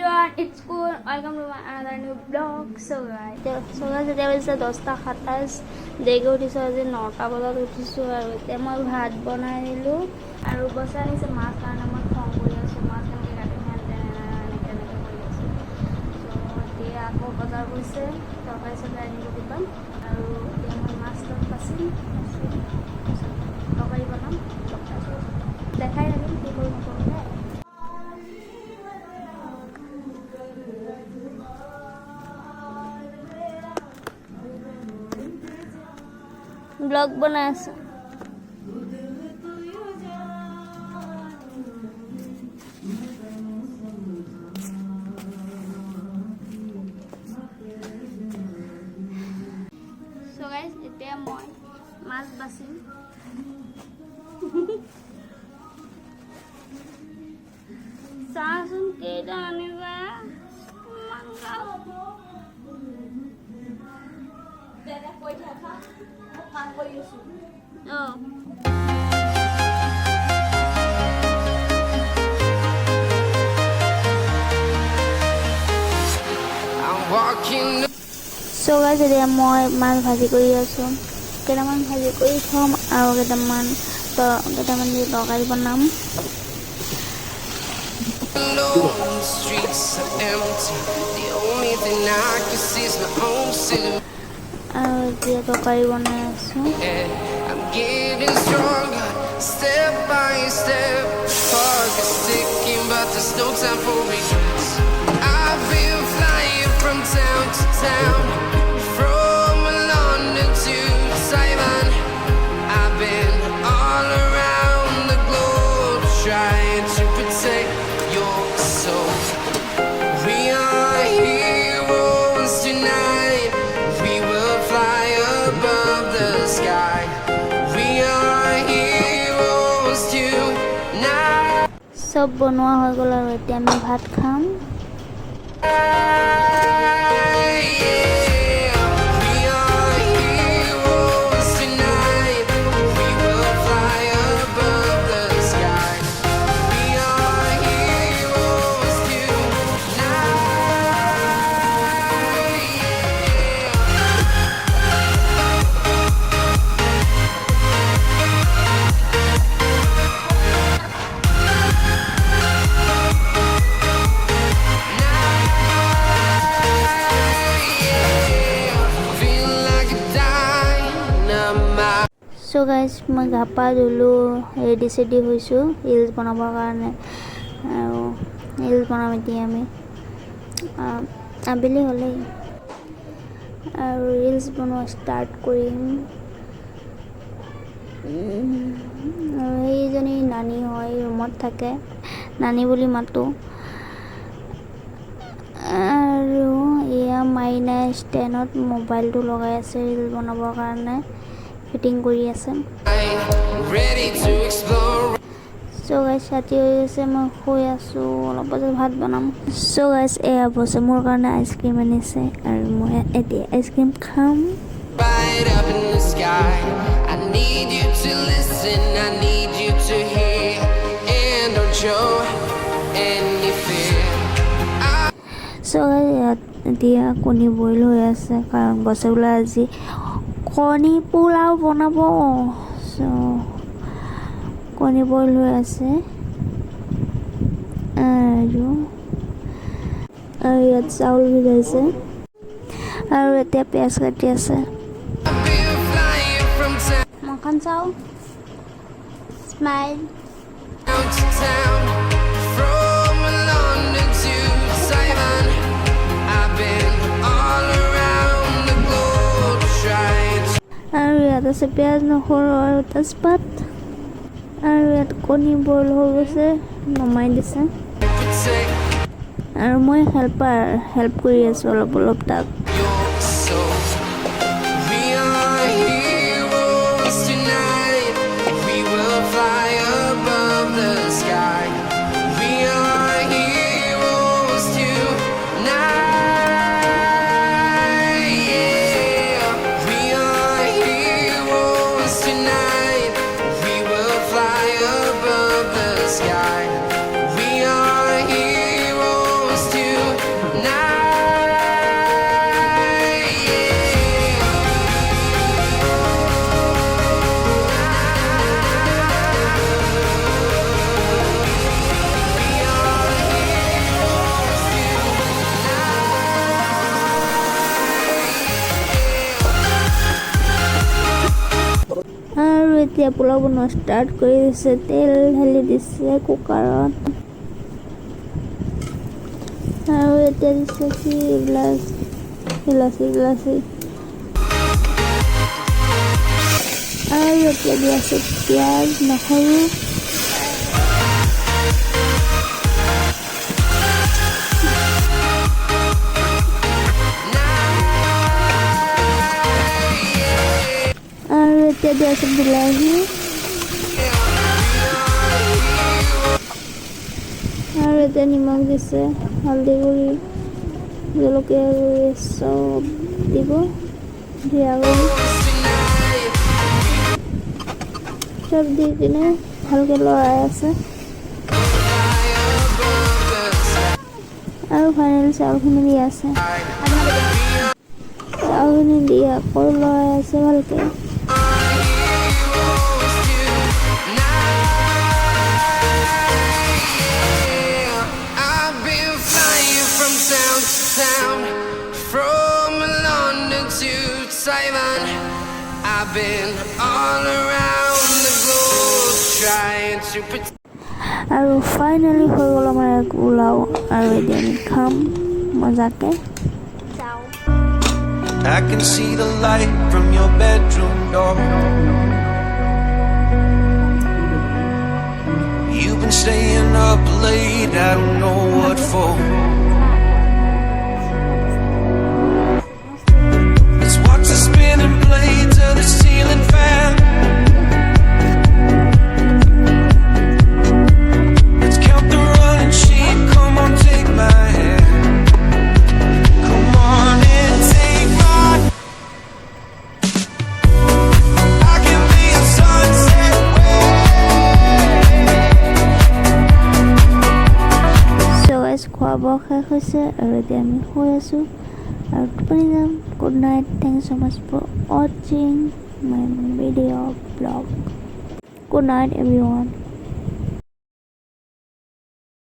everyone, it's cool. Welcome to my another new vlog. So guys, এতিয়া হৈছে 10:27 দেৰিকৈ উঠিছোঁ আজি 9টা বজাত উঠিছোঁ আৰু এতিয়া মই ভাত বনাই দিলোঁ আৰু বচাই আনিছে মাছ কাৰণে মই খং কৰি আছোঁ মাছ কেনেকৈ কাটি এনেকৈ কৰি আছোঁ চ' এতিয়া আকৌ বজাৰ গৈছে তৰকাৰী চৰকাৰী আনিব দিবা আৰু এতিয়া মই মাছ বাচিম তৰকাৰী বনাম দেখাই থাকিম কি কৰোঁ নকৰোঁ ব্লগ বনাই আছো সো গাইস এতিয়া মই মাছ বাচিম চাচোন কেইটা আনিবা মাংগাও দাদা কৈ থাকা কাম কৰি আছো So guys, এতিয়া মই মাছ ভাজি কৰি আছোঁ কেইটামান ভাজি কৰি থ'ম আৰু কেইটামান দি তৰকাৰী বনাম আৰু এতিয়া তৰকাৰী বনাই আছোঁ getting stronger, step by step. Heart is ticking, but there's no time for regrets. I've been flying from town to town, from London to Taiwan. I've been all around the globe, trying to protect your soul. We are heroes tonight. We will fly above the sky. সব বনোৱা হৈ গ'ল আৰু এতিয়া আমি ভাত খাম So guys, মই গা পা ধুলোঁ ৰেডি চেডি হৈছোঁ ৰিলছ বনাবৰ কাৰণে আৰু ৰিলছ বনাম এতিয়া আমি আবেলি হ'লেই আৰু ৰিলছ বনোৱা ষ্টাৰ্ট কৰিম আৰু এইজনী নানী হয় ৰুমত থাকে নানী বুলি মাতোঁ আৰু এয়া মাইনা ষ্টেণ্ডত মোবাইলটো লগাই আছে ৰিলছ বনাবৰ কাৰণে ফিটিং কৰি আছে চ' গাইছ ৰাতি হৈ গৈছে মই শুই আছোঁ অলপ পাছত ভাত বনাম চ' গাইছ এয়া বছে মোৰ কাৰণে আইচক্ৰীম আনিছে আৰু মই এতিয়া আইচক্ৰীম খাম চ' গাইছ এতিয়া কণী বইল হৈ আছে কাৰণ বছে বোলে আজি কণী পোলাও বনাব কণী বইল হৈ আছে আৰু ইয়াত চাউল ভিজাইছে আৰু এতিয়া পিঁয়াজ কাটি আছে মাখন চাউল স্মাইল আৰু ইয়াত আছে পিঁয়াজ নহৰু আৰু তেজপাত আৰু ইয়াত কণী বইল হৈ গৈছে নমাই দিছে আৰু মই হেল্প কৰি আছোঁ অলপ তাক Sky. We are heroes tonight. এতিয়া পোলাও বনোৱা ষ্টাৰ্ট কৰি দিছে তেল ঢালি দিছে কুকাৰত আৰু এতিয়া দিছে কি এইবিলাক ইলাচি আৰু এতিয়া দি আছে পিঁয়াজ নহৰু আৰু এতিয়া দি আছে বিলাহী আৰু এতিয়া নিমখ দিছে হালধি গুড়ি জলকীয়া গুড়ি চব দিব জিৰা গুড়ি চব দি কিনে ভালকৈ লৰাই আছে আৰু ফাইনেল চাউলখিনি দি আছে চাউলখিনি দি আকৌ লৰাই আছে ভালকৈ From London to Taiwan, I've been all around the globe trying to protect. আৰু ফাইনেলি হৈ গ'ল আমাৰ পোলাও আৰু এতিয়া আমি খাম মজাকে I can see the light from your bedroom door. You've been staying up late, I don't know what for. Let's watch the spinning blades of the ceiling fan. Let's count the running sheep, come on, take my hand. Come on and take my I can be a sunset So guys খোৱা বোৱা শেষ হৈছে আৰু এতিয়া আমি শুই আছোঁ আৰু টোপনি যাম good night thank so much for watching my video blog good night everyone